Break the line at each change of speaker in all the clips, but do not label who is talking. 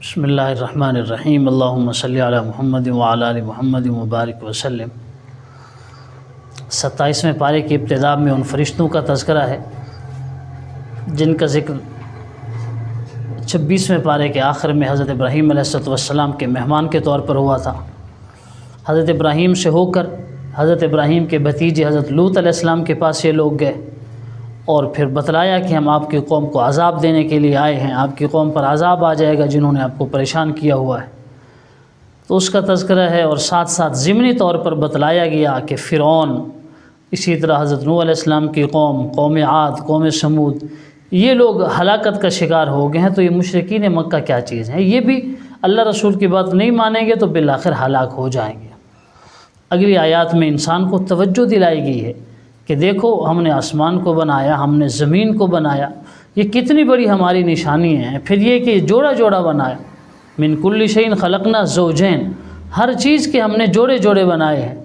بسم اللہ الرحمن الرحیم اللہم صلی علی محمد وعلی آل محمد مبارک وسلم۔ 27ویں پارے کی ابتدا میں ان فرشتوں کا تذکرہ ہے جن کا ذکر 26ویں پارے کے آخر میں حضرت ابراہیم علیہ السلام کے مہمان کے طور پر ہوا تھا۔ حضرت ابراہیم سے ہو کر حضرت ابراہیم کے بھتیجے حضرت لوط علیہ السلام کے پاس یہ لوگ گئے اور پھر بتلایا کہ ہم آپ کی قوم کو عذاب دینے کے لیے آئے ہیں، آپ کی قوم پر عذاب آ جائے گا جنہوں نے آپ کو پریشان کیا ہوا ہے۔ تو اس کا تذکرہ ہے اور ساتھ ساتھ ضمنی طور پر بتلایا گیا کہ فرعون، اسی طرح حضرت نوح علیہ السلام کی قوم عاد، قوم سمود، یہ لوگ ہلاکت کا شکار ہو گئے ہیں۔ تو یہ مشرکین مکہ کیا چیز ہیں؟ یہ بھی اللہ رسول کی بات نہیں مانیں گے تو بالآخر ہلاک ہو جائیں گے۔ اگلی آیات میں انسان کو توجہ دلائی گئی ہے کہ دیکھو ہم نے آسمان کو بنایا، ہم نے زمین کو بنایا، یہ کتنی بڑی ہماری نشانی ہیں۔ پھر یہ کہ جوڑا جوڑا بنایا، من کل شیء خلقنا زوجین، ہر چیز کے ہم نے جوڑے جوڑے بنائے ہیں،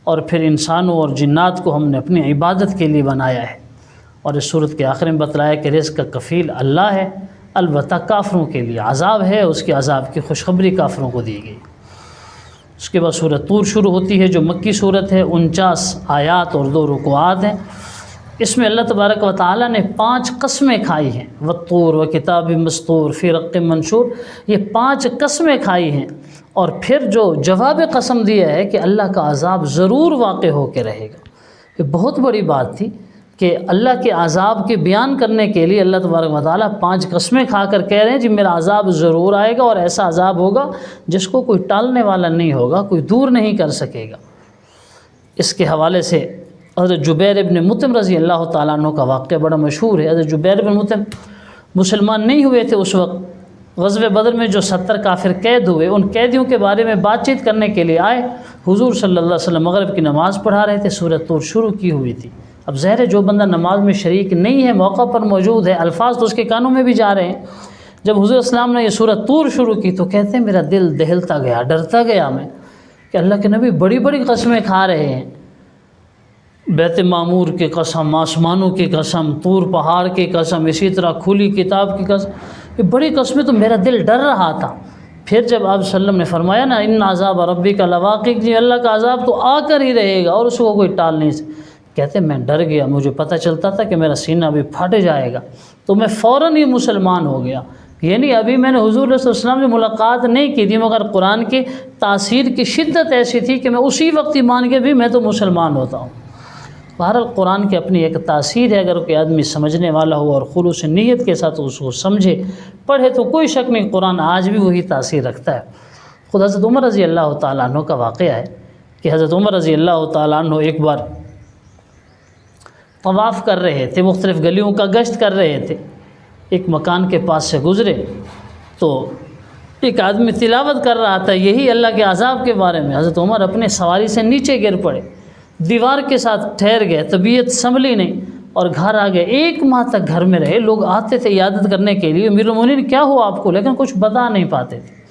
اور پھر انسانوں اور جنات کو ہم نے اپنی عبادت کے لیے بنایا ہے۔ اور اس صورت کے آخر میں بتلایا کہ رزق کا کفیل اللہ ہے، البتہ کافروں کے لیے عذاب ہے، اس کے عذاب کی خوشخبری کافروں کو دی گئی۔ اس کے بعد سورۃ طور شروع ہوتی ہے جو مکی صورت ہے، 49 آیات اور 2 رکوعات ہیں۔ اس میں اللہ تبارک و تعالیٰ نے 5 قسمیں کھائی ہیں، والطور وکتاب مسطور فی رق منشور، یہ 5 قسمیں کھائی ہیں، اور پھر جو جواب قسم دیا ہے کہ اللہ کا عذاب ضرور واقع ہو کے رہے گا۔ یہ بہت بڑی بات تھی کہ اللہ کے عذاب کے بیان کرنے کے لیے اللہ تبارک و تعالیٰ 5 قسمیں کھا کر کہہ رہے ہیں جی میرا عذاب ضرور آئے گا، اور ایسا عذاب ہوگا جس کو کوئی ٹالنے والا نہیں ہوگا، کوئی دور نہیں کر سکے گا۔ اس کے حوالے سے حضرت جبیر ابن مطعم رضی اللہ تعالیٰ عنہ کا واقعہ بڑا مشہور ہے۔ حضرت جبیر ابن مطعم مسلمان نہیں ہوئے تھے اس وقت، غزوہ بدر میں جو 70 کافر قید ہوئے، ان قیدیوں کے بارے میں بات چیت کرنے کے لیے آئے۔ حضور صلی اللہ علیہ وسلم مغرب کی نماز پڑھا رہے تھے، سورۃ طور شروع کی ہوئی تھی۔ اب ظاہر ہے جو بندہ نماز میں شریک نہیں ہے، موقع پر موجود ہے، الفاظ تو اس کے کانوں میں بھی جا رہے ہیں۔ جب حضور اسلام نے یہ سورۃ طور شروع کی تو کہتے ہیں میرا دل دہلتا گیا، ڈرتا گیا میں کہ اللہ کے نبی بڑی بڑی قسمیں کھا رہے ہیں، بیت معمور کی قسم، آسمانوں کی قسم، طور پہاڑ کی قسم، اسی طرح کھلی کتاب کی قسم، یہ بڑی قسمیں، تو میرا دل ڈر رہا تھا۔ پھر جب آپ صلی اللہ علیہ وسلم نے فرمایا نا ان عذاب ربک لواقع، جی اللہ کا عذاب تو آ کر ہی رہے گا اور اس کو کوئی ٹال نہیں سکتا، کہتے میں ڈر گیا، مجھے پتہ چلتا تھا کہ میرا سینہ ابھی پھٹ جائے گا، تو میں فوراً ہی مسلمان ہو گیا۔ یعنی ابھی میں نے حضور صلی اللہ علیہ وسلم سے ملاقات نہیں کی تھی، مگر قرآن کی تاثیر کی شدت ایسی تھی کہ میں اسی وقت ایمان کے بھی میں تو مسلمان ہوتا ہوں۔ بہرحال قرآن کی اپنی ایک تاثیر ہے، اگر کوئی آدمی سمجھنے والا ہو اور خلوص نیت کے ساتھ اس کو سمجھے پڑھے تو کوئی شک نہیں قرآن آج بھی وہی تاثیر رکھتا ہے۔ خود حضرت عمر رضی اللہ تعالیٰ عنہ کا واقعہ ہے کہ حضرت عمر رضی اللہ تعالیٰ عنہ ایک بار طواف کر رہے تھے، مختلف گلیوں کا گشت کر رہے تھے، ایک مکان کے پاس سے گزرے تو ایک آدمی تلاوت کر رہا تھا یہی اللہ کے عذاب کے بارے میں۔ حضرت عمر اپنے سواری سے نیچے گر پڑے، دیوار کے ساتھ ٹھہر گئے، طبیعت سنبھلی نہیں اور گھر آ گئے۔ 1 ماہ تک گھر میں رہے، لوگ آتے تھے عیادت کرنے کے لیے، امیر المومنین کیا ہوا آپ کو، لیکن کچھ بتا نہیں پاتے تھے۔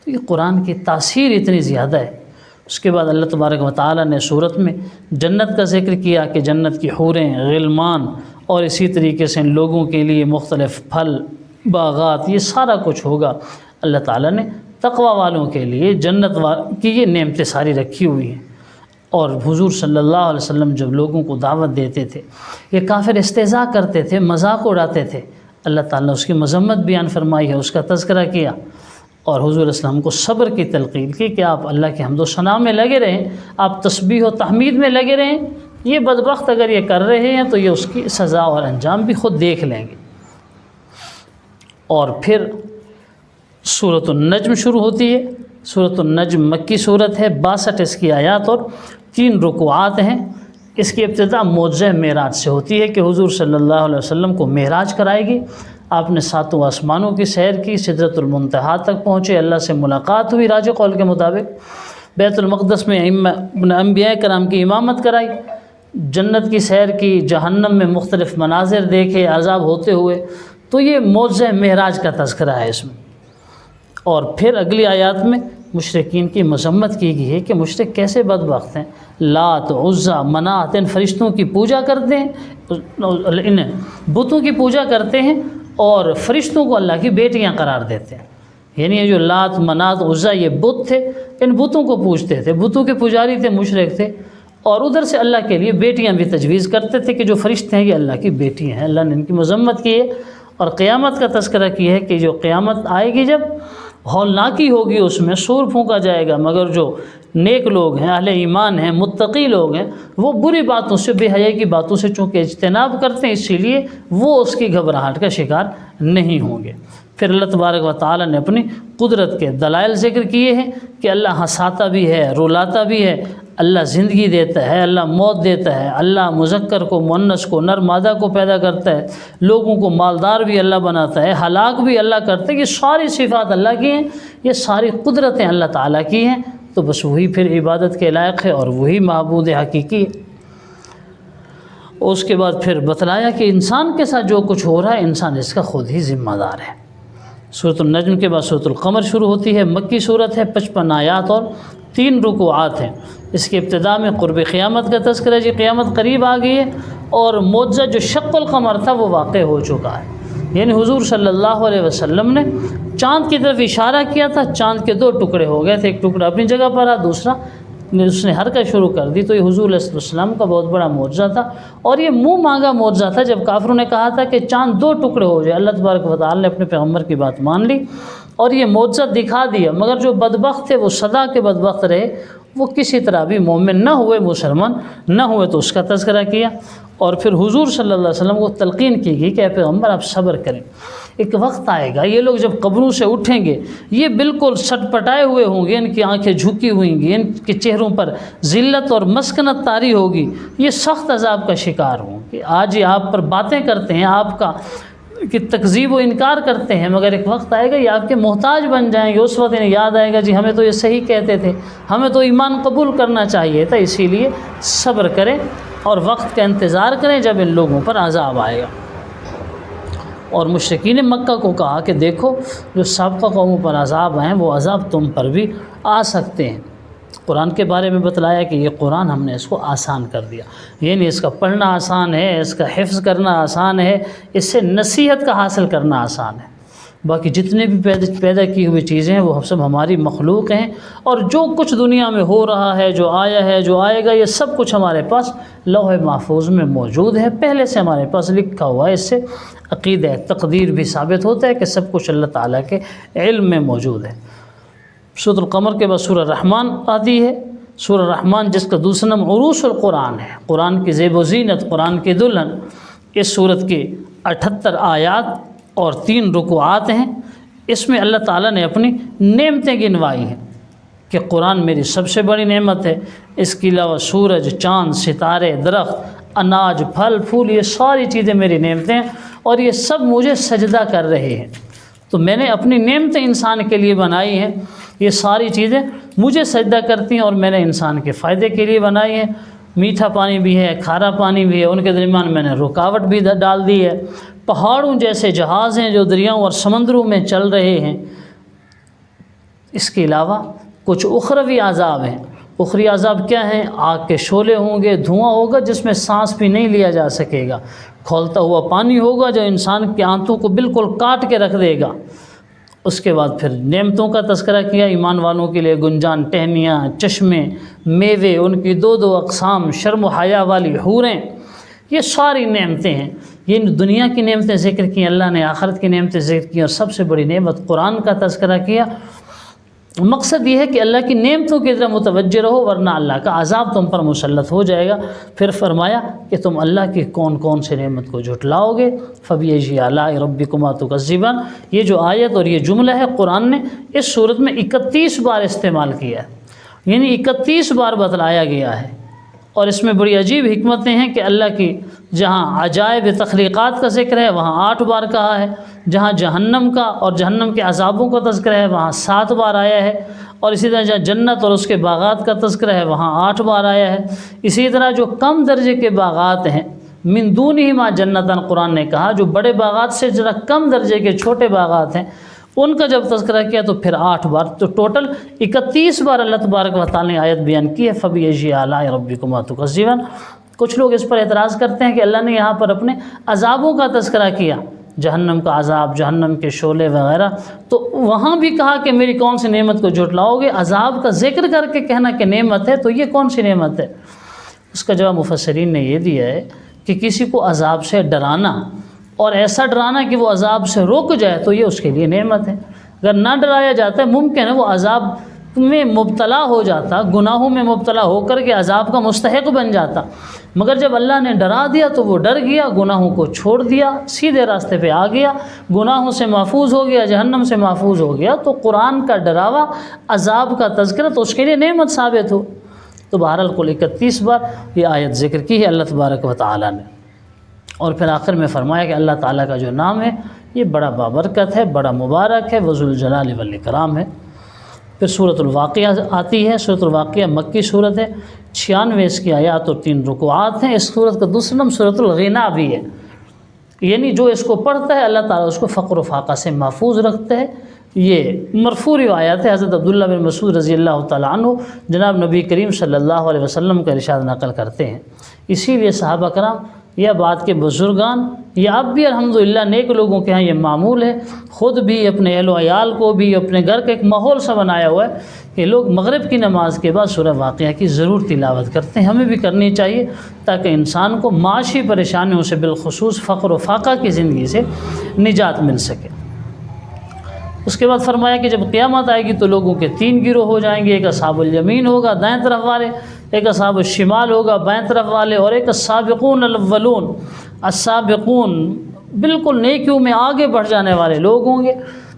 تو یہ قرآن کی تاثیر اتنی زیادہ ہے۔ اس کے بعد اللہ تبارک و تعالیٰ نے صورت میں جنت کا ذکر کیا کہ جنت کی حوریں، غلمان، اور اسی طریقے سے ان لوگوں کے لیے مختلف پھل، باغات، یہ سارا کچھ ہوگا۔ اللہ تعالیٰ نے تقوی والوں کے لیے جنت کی یہ نعمتیں ساری رکھی ہوئی ہیں۔ اور حضور صلی اللہ علیہ وسلم جب لوگوں کو دعوت دیتے تھے، یہ کافر استہزاء کرتے تھے، مذاق اڑاتے تھے، اللہ تعالیٰ نے اس کی مذمت بیان فرمائی ہے، اس کا تذکرہ کیا، اور حضور اسلام کو صبر کی تلقین کی کہ آپ اللہ کے حمد و ثنا میں لگے رہیں، آپ تسبیح و تحمید میں لگے رہیں۔ یہ بدبخت اگر یہ کر رہے ہیں تو یہ اس کی سزا اور انجام بھی خود دیکھ لیں گے۔ اور پھر سورۃ النجم شروع ہوتی ہے۔ سورۃ النجم مکی صورت ہے، 62 اس کی آیات اور 3 رکوعات ہیں۔ اس کی ابتدا معجزہ معراج سے ہوتی ہے کہ حضور صلی اللہ علیہ وسلم کو معراج کرائے گی، آپ نے 7 آسمانوں کی سیر کی، سدرۃ المنتہا تک پہنچے، اللہ سے ملاقات ہوئی راج قول کے مطابق، بیت المقدس میں انبیاء کرام کی امامت کرائی، جنت کی سیر کی، جہنم میں مختلف مناظر دیکھے عذاب ہوتے ہوئے۔ تو یہ معجزہ معراج کا تذکرہ ہے اس میں۔ اور پھر اگلی آیات میں مشرکین کی مذمت کی گئی ہے کہ مشرک کیسے بدبخت ہیں، لات، عزا، منات، ان فرشتوں کی پوجا کرتے ہیں، ان بتوں کی پوجا کرتے ہیں اور فرشتوں کو اللہ کی بیٹیاں قرار دیتے ہیں۔ یعنی یہ جو لات منات عزا یہ بت تھے، ان بتوں کو پوجتے تھے، بتوں کے پجاری تھے، مشرک تھے، اور ادھر سے اللہ کے لیے بیٹیاں بھی تجویز کرتے تھے کہ جو فرشتے ہیں یہ اللہ کی بیٹیاں ہیں۔ اللہ نے ان کی مذمت کی ہے اور قیامت کا تذکرہ کیا ہے کہ جو قیامت آئے گی جب ہولناکی ہوگی، اس میں سور پھونکا جائے گا، مگر جو نیک لوگ ہیں، اہل ایمان ہیں، متقی لوگ ہیں، وہ بری باتوں سے، بے حیائی کی باتوں سے چونکہ اجتناب کرتے ہیں، اسی لیے وہ اس کی گھبراہٹ کا شکار نہیں ہوں گے۔ پھر اللہ تبارک و تعالیٰ نے اپنی قدرت کے دلائل ذکر کیے ہیں کہ اللہ ہنساتا بھی ہے، رلاتا بھی ہے، اللہ زندگی دیتا ہے، اللہ موت دیتا ہے، اللہ مذکر کو مؤنث کو نر مادہ کو پیدا کرتا ہے، لوگوں کو مالدار بھی اللہ بناتا ہے، ہلاک بھی اللہ کرتا ہے۔ یہ ساری صفات اللہ کی ہیں، یہ ساری قدرتیں اللہ تعالیٰ کی ہیں، تو بس وہی پھر عبادت کے لائق ہے اور وہی معبود حقیقی ہے۔ اس کے بعد پھر بتلایا کہ انسان کے ساتھ جو کچھ ہو رہا ہے انسان اس کا خود ہی ذمہ دار ہے۔ سورۃ النجم کے بعد سورۃ القمر شروع ہوتی ہے، مکی صورت ہے، 55 آیات اور 3 رکوعات ہیں۔ اس کی ابتدا میں قرب قیامت کا تذکرہ، جی قیامت قریب آ گئی ہے، اور معجزہ جو شق القمر تھا وہ واقع ہو چکا ہے۔ یعنی حضور صلی اللہ علیہ وسلم نے چاند کی طرف اشارہ کیا تھا، چاند کے 2 ٹکڑے ہو گئے تھے، ایک ٹکڑا اپنی جگہ پر رہا، دوسرا اس نے حرکت شروع کر دی، تو یہ حضور علیہ السلام کا بہت بڑا معجزہ تھا، اور یہ منہ مانگا معجزہ تھا۔ جب کافروں نے کہا تھا کہ چاند 2 ٹکڑے ہو جائے، اللہ تبارک و تعالیٰ نے اپنے پیغمبر کی بات مان لی اور یہ معجزہ دکھا دیا، مگر جو بدبخت تھے وہ سدا کے بدبخت رہے، وہ کسی طرح بھی مومن نہ ہوئے، مسلمان نہ ہوئے، تو اس کا تذکرہ کیا۔ اور پھر حضور صلی اللہ علیہ وسلم کو تلقین کی گئی کہ اے پیغمبر آپ صبر کریں، ایک وقت آئے گا یہ لوگ جب قبروں سے اٹھیں گے یہ بالکل سٹ پٹائے ہوئے ہوں گے، ان کی آنکھیں جھکی ہوئیں گی، ان کے چہروں پر ذلت اور مسکنت طاری ہوگی، یہ سخت عذاب کا شکار ہوں گے۔ آج یہ آپ پر باتیں کرتے ہیں، آپ کا کہ تکذیب و انکار کرتے ہیں، مگر ایک وقت آئے گا یہ آپ کے محتاج بن جائیں گے، اس وقت انہیں یاد آئے گا جی ہمیں تو یہ صحیح کہتے تھے، ہمیں تو ایمان قبول کرنا چاہیے تھا، اسی لیے صبر کریں اور وقت کا انتظار کریں جب ان لوگوں پر عذاب آئے گا۔ اور مشرکین مکہ کو کہا کہ دیکھو جو سابقہ قوموں پر عذاب آئے ہیں وہ عذاب تم پر بھی آ سکتے ہیں۔ قرآن کے بارے میں بتلایا کہ یہ قرآن ہم نے اس کو آسان کر دیا، یعنی اس کا پڑھنا آسان ہے، اس کا حفظ کرنا آسان ہے، اس سے نصیحت کا حاصل کرنا آسان ہے۔ باقی جتنے بھی پیدا کی ہوئی چیزیں ہیں وہ سب ہماری مخلوق ہیں، اور جو کچھ دنیا میں ہو رہا ہے، جو آیا ہے، جو آئے گا، یہ سب کچھ ہمارے پاس لوح محفوظ میں موجود ہے، پہلے سے ہمارے پاس لکھا ہوا ہے۔ اس سے عقیدہ تقدیر بھی ثابت ہوتا ہے کہ سب کچھ اللہ تعالیٰ کے علم میں موجود ہے۔ سورۃ القمر کے بعد سورہ رحمان آتی ہے۔ سورہ رحمان جس کا دوسرا نام عروس القرآن ہے، قرآن کی زیب و زینت، قرآن کی دلہن، اس سورت کی 78 آیات اور 3 رکوعات ہیں۔ اس میں اللہ تعالیٰ نے اپنی نعمتیں گنوائی ہیں کہ قرآن میری سب سے بڑی نعمت ہے، اس کے علاوہ سورج، چاند، ستارے، درخت، اناج، پھل پھول، یہ ساری چیزیں میری نعمتیں ہیں، اور یہ سب مجھے سجدہ کر رہے ہیں۔ تو میں نے اپنی نعمتیں انسان کے لیے بنائی ہیں، یہ ساری چیزیں مجھے سجدہ کرتی ہیں، اور میں نے انسان کے فائدے کے لیے بنائی ہیں۔ میٹھا پانی بھی ہے، کھارا پانی بھی ہے، ان کے درمیان میں نے رکاوٹ بھی ڈال دی ہے۔ پہاڑوں جیسے جہاز ہیں جو دریاؤں اور سمندروں میں چل رہے ہیں۔ اس کے علاوہ کچھ اخروی عذاب ہیں۔ اخروی عذاب کیا ہیں؟ آگ کے شعلے ہوں گے، دھواں ہوگا جس میں سانس بھی نہیں لیا جا سکے گا، کھولتا ہوا پانی ہوگا جو انسان کے آنتوں کو بالکل کاٹ کے رکھ دے گا۔ اس کے بعد پھر نعمتوں کا تذکرہ کیا، ایمان والوں کے لیے گنجان، ٹہنیاں، چشمے، میوے، ان کی 2 اقسام، شرم و حیا والی حوریں، یہ ساری نعمتیں ہیں۔ یہ دنیا کی نعمتیں ذکر کی، اللہ نے آخرت کی نعمتیں ذکر کی، اور سب سے بڑی نعمت قرآن کا تذکرہ کیا۔ مقصد یہ ہے کہ اللہ کی نعمتوں کی طرف متوجہ رہو، ورنہ اللہ کا عذاب تم پر مسلط ہو جائے گا۔ پھر فرمایا کہ تم اللہ کی کون کون سے نعمت کو جھٹلاؤ گے، فَبِأَيِّ آلَاءِ رَبِّكُمَا تُكَذِّبَانِ۔ یہ جو آیت اور یہ جملہ ہے قرآن نے اس صورت میں 31 بار استعمال کیا ہے، یعنی 31 بار بتلایا گیا ہے، اور اس میں بڑی عجیب حکمتیں ہیں کہ اللہ کی جہاں عجائب تخلیقات کا ذکر ہے وہاں 8 بار کہا ہے، جہاں جہنم کا اور جہنم کے عذابوں کا تذکرہ ہے وہاں 7 بار آیا ہے، اور اسی طرح جہاں جنت اور اس کے باغات کا تذکرہ ہے وہاں 8 بار آیا ہے۔ اسی طرح جو کم درجے کے باغات ہیں، من دونہما جنتاً، قرآن نے کہا جو بڑے باغات سے ذرا کم درجے کے چھوٹے باغات ہیں ان کا جب تذکرہ کیا تو پھر 8 بار، تو ٹوٹل 31 بار اللہ تبارک و تعالیٰ نے آیت بیان کی ہے، فَبِأَيِّ آلَاءِ رَبِّكُمَا تُكَذِّبَانِ۔ کچھ لوگ اس پر اعتراض کرتے ہیں کہ اللہ نے یہاں پر اپنے عذابوں کا تذکرہ کیا، جہنم کا عذاب، جہنم کے شعلے وغیرہ، تو وہاں بھی کہا کہ میری کون سی نعمت کو جھٹلاؤ گے؟ عذاب کا ذکر کر کے کہنا کہ نعمت ہے، تو یہ کون سی نعمت ہے؟ اس کا جواب مفسرین نے یہ دیا ہے کہ کسی کو عذاب سے ڈرانا اور ایسا ڈرانا کہ وہ عذاب سے رک جائے تو یہ اس کے لیے نعمت ہے۔ اگر نہ ڈرایا جاتا ہے، ممکن ہے وہ عذاب میں مبتلا ہو جاتا، گناہوں میں مبتلا ہو کر کے عذاب کا مستحق بن جاتا، مگر جب اللہ نے ڈرا دیا تو وہ ڈر گیا، گناہوں کو چھوڑ دیا، سیدھے راستے پہ آ گیا، گناہوں سے محفوظ ہو گیا، جہنم سے محفوظ ہو گیا۔ تو قرآن کا ڈراوا، عذاب کا تذکرہ تو اس کے لیے نعمت ثابت ہو۔ تو بہرحال کل 31 بار یہ آیت ذکر کی ہے اللہ تبارک و تعالیٰ نے، اور پھر آخر میں فرمایا کہ اللہ تعالیٰ کا جو نام ہے یہ بڑا بابرکت ہے، بڑا مبارک ہے، وذوالجلال والاکرام ہے۔ پھر سورۃ الواقعہ آتی ہے۔ سورۃ الواقعہ مکی صورت ہے، 96 اس کی آیات اور 3 رکوعات ہیں۔ اس صورت کا دوسرا نام سورۃ الغنا بھی ہے، یعنی جو اس کو پڑھتا ہے اللہ تعالیٰ اس کو فقر و فاقہ سے محفوظ رکھتا ہے۔ یہ مرفوع روایت ہے، حضرت عبداللہ بن مسعود رضی اللہ تعالیٰ عنہ جناب نبی کریم صلی اللہ علیہ وسلم کا ارشاد نقل کرتے ہیں۔ اسی لیے صحابہ کرام یا بعد کے بزرگان یا اب بھی الحمدللہ نیک لوگوں کے ہاں یہ معمول ہے، خود بھی اپنے اہل و عیال کو بھی اپنے گھر کا ایک ماحول سا بنایا ہوا ہے کہ لوگ مغرب کی نماز کے بعد سورہ واقعہ کی ضرور تلاوت کرتے ہیں۔ ہمیں بھی کرنی چاہیے تاکہ انسان کو معاشی پریشانیوں سے، بالخصوص فقر و فاقہ کی زندگی سے نجات مل سکے۔ اس کے بعد فرمایا کہ جب قیامت آئے گی تو لوگوں کے 3 گروہ ہو جائیں گے، ایک اصحاب الیمین ہوگا دائیں طرف والے، ایک اصحاب الشمال ہوگا بائیں طرف والے، اور ایک السابقون الاولون، السابقون بالکل نیکیوں میں آگے بڑھ جانے والے لوگ ہوں گے،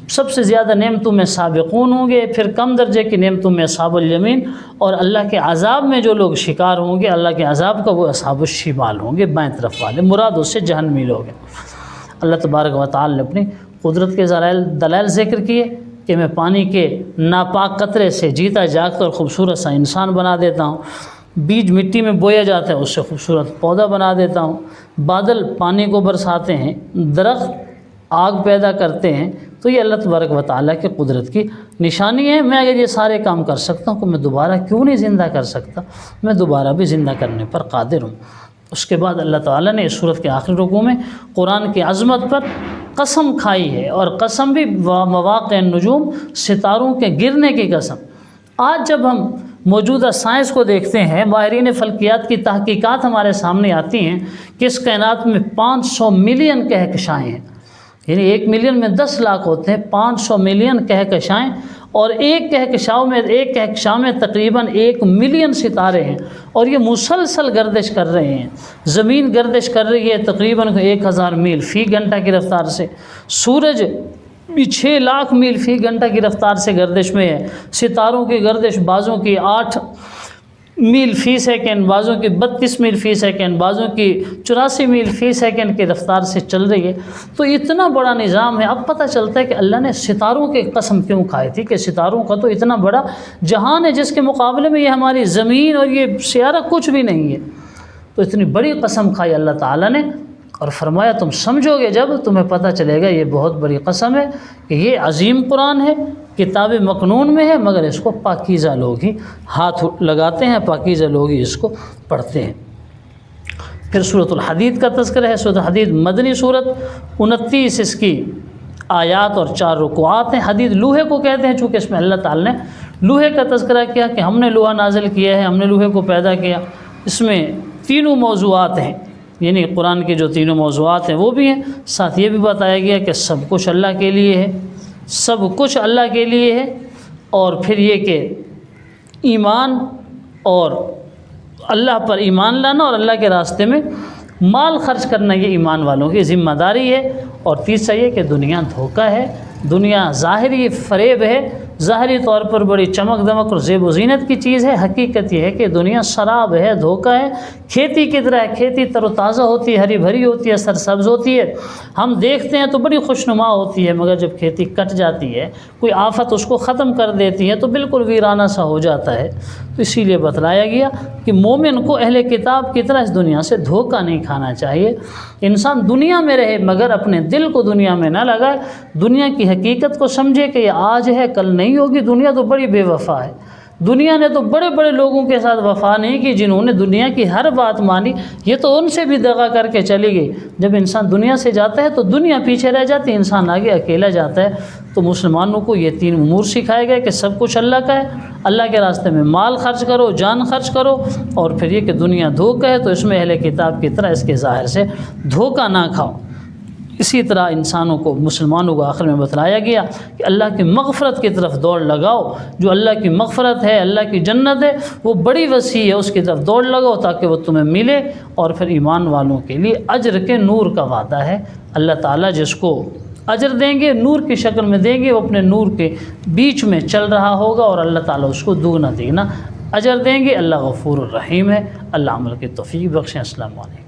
سب سے زیادہ نعمتوں میں سابقون ہوں گے، پھر کم درجے کی نعمتوں میں اصحاب الیمین، اور اللہ کے عذاب میں جو لوگ شکار ہوں گے اللہ کے عذاب کا وہ اصحاب الشمال ہوں گے، بائیں طرف والے، مراد اس سے جہنمی لوگ ہیں۔ اللہ تبارک و تعالی نے اپنی قدرت کے دلائل ذکر کیے کہ میں پانی کے ناپاک قطرے سے جیتا جاگتا اور خوبصورت سا انسان بنا دیتا ہوں، بیج مٹی میں بویا جاتا ہے اس سے خوبصورت پودا بنا دیتا ہوں، بادل پانی کو برساتے ہیں، درخت آگ پیدا کرتے ہیں، تو یہ اللہ تبارک و تعالیٰ کی قدرت کی نشانی ہے۔ میں اگر یہ سارے کام کر سکتا ہوں تو میں دوبارہ کیوں نہیں زندہ کر سکتا؟ میں دوبارہ بھی زندہ کرنے پر قادر ہوں۔ اس کے بعد اللہ تعالیٰ نے اس سورت کے آخری رکوع میں قرآن کی عظمت پر قسم کھائی ہے، اور قسم بھی مواقع النجوم، ستاروں کے گرنے کی قسم۔ آج جب ہم موجودہ سائنس کو دیکھتے ہیں، ماہرین فلکیات کی تحقیقات ہمارے سامنے آتی ہیں کہ اس کائنات میں 500 ملین کہکشائیں ہیں، یعنی 1 ملین میں 10 لاکھ ہوتے ہیں، 500 ملین کہکشائیں، اور ایک کہکشاں میں تقریباً 1 ملین ستارے ہیں، اور یہ مسلسل گردش کر رہے ہیں۔ زمین گردش کر رہی ہے تقریباً 1000 میل فی گھنٹہ کی رفتار سے، سورج بھی 6 لاکھ میل فی گھنٹہ کی رفتار سے گردش میں ہے، ستاروں کی گردش بعضوں کی 8 میل فی سیکنڈ، بعضوں کی 32 میل فی سیکنڈ، بعضوں کی 84 میل فی سیکنڈ کی رفتار سے چل رہی ہے۔ تو اتنا بڑا نظام ہے۔ اب پتہ چلتا ہے کہ اللہ نے ستاروں کی قسم کیوں کھائی تھی، کہ ستاروں کا تو اتنا بڑا جہان ہے جس کے مقابلے میں یہ ہماری زمین اور یہ سیارہ کچھ بھی نہیں ہے، تو اتنی بڑی قسم کھائی اللہ تعالیٰ نے، اور فرمایا تم سمجھو گے جب تمہیں پتہ چلے گا یہ بہت بڑی قسم ہے کہ یہ عظیم قرآن ہے، کتاب مکنون میں ہے، مگر اس کو پاکیزہ لوگ ہی ہاتھ لگاتے ہیں، پاکیزہ لوگ ہی اس کو پڑھتے ہیں۔ پھر سورۃ الحدید کا تذکرہ ہے۔ سورۃ الحدید مدنی سورت، 29 اس کی آیات اور 4 رکوعات ہیں۔ حدید لوہے کو کہتے ہیں، چونکہ اس میں اللہ تعالی نے لوہے کا تذکرہ کیا کہ ہم نے لوہا نازل کیا ہے، ہم نے لوہے کو پیدا کیا۔ اس میں 3 موضوعات ہیں، یعنی قرآن کے جو 3 موضوعات ہیں وہ بھی ہیں، ساتھ یہ بھی بتایا گیا کہ سب کچھ اللہ کے لیے ہے، سب کچھ اللہ کے لیے ہے، اور پھر یہ کہ ایمان اور اللہ پر ایمان لانا اور اللہ کے راستے میں مال خرچ کرنا یہ ایمان والوں کی ذمہ داری ہے۔ اور تیسرا یہ کہ دنیا دھوکہ ہے، دنیا ظاہری فریب ہے، ظاہری طور پر بڑی چمک دمک اور زیب و زینت کی چیز ہے، حقیقت یہ ہے کہ دنیا سراب ہے، دھوکہ ہے۔ کھیتی کی طرح ہے، کھیتی تر و تازہ ہوتی ہے، ہری بھری ہوتی ہے، سرسبز ہوتی ہے، ہم دیکھتے ہیں تو بڑی خوشنما ہوتی ہے، مگر جب کھیتی کٹ جاتی ہے، کوئی آفت اس کو ختم کر دیتی ہے تو بالکل ویرانہ سا ہو جاتا ہے۔ تو اسی لیے بتلایا گیا کہ مومن کو اہل کتاب کی طرح اس دنیا سے دھوکہ نہیں کھانا چاہیے۔ انسان دنیا میں رہے مگر اپنے دل کو دنیا میں نہ لگائے، دنیا کی حقیقت کو سمجھے کہ یہ آج ہے کل نہیں ہوگی۔ دنیا تو بڑی بے وفا ہے، دنیا نے تو بڑے بڑے لوگوں کے ساتھ وفا نہیں کی جنہوں نے دنیا کی ہر بات مانی، یہ تو ان سے بھی دغا کر کے چلی گئی۔ جب انسان دنیا سے جاتا ہے تو دنیا پیچھے رہ جاتی ہے، انسان آگے اکیلا جاتا ہے۔ تو مسلمانوں کو یہ 3 امور سکھائے گئے کہ سب کچھ اللہ کا ہے، اللہ کے راستے میں مال خرچ کرو، جان خرچ کرو، اور پھر یہ کہ دنیا دھوکہ ہے تو اس میں اہل کتاب کی طرح اس کے ظاہر سے دھوکہ نہ کھاؤ۔ اسی طرح انسانوں کو، مسلمانوں کو آخر میں بتلایا گیا کہ اللہ کی مغفرت کی طرف دوڑ لگاؤ۔ جو اللہ کی مغفرت ہے، اللہ کی جنت ہے، وہ بڑی وسیع ہے، اس کی طرف دوڑ لگاؤ تاکہ وہ تمہیں ملے۔ اور پھر ایمان والوں کے لیے اجر کے نور کا وعدہ ہے۔ اللہ تعالیٰ جس کو اجر دیں گے، نور کی شکل میں دیں گے، وہ اپنے نور کے بیچ میں چل رہا ہوگا اور اللہ تعالیٰ اس کو دوگنا تیگنا اجر دیں گے۔ اللہ غفور الرحیم ہے۔ اللہ عمل کی توفیق بخشیں۔ السلام علیکم۔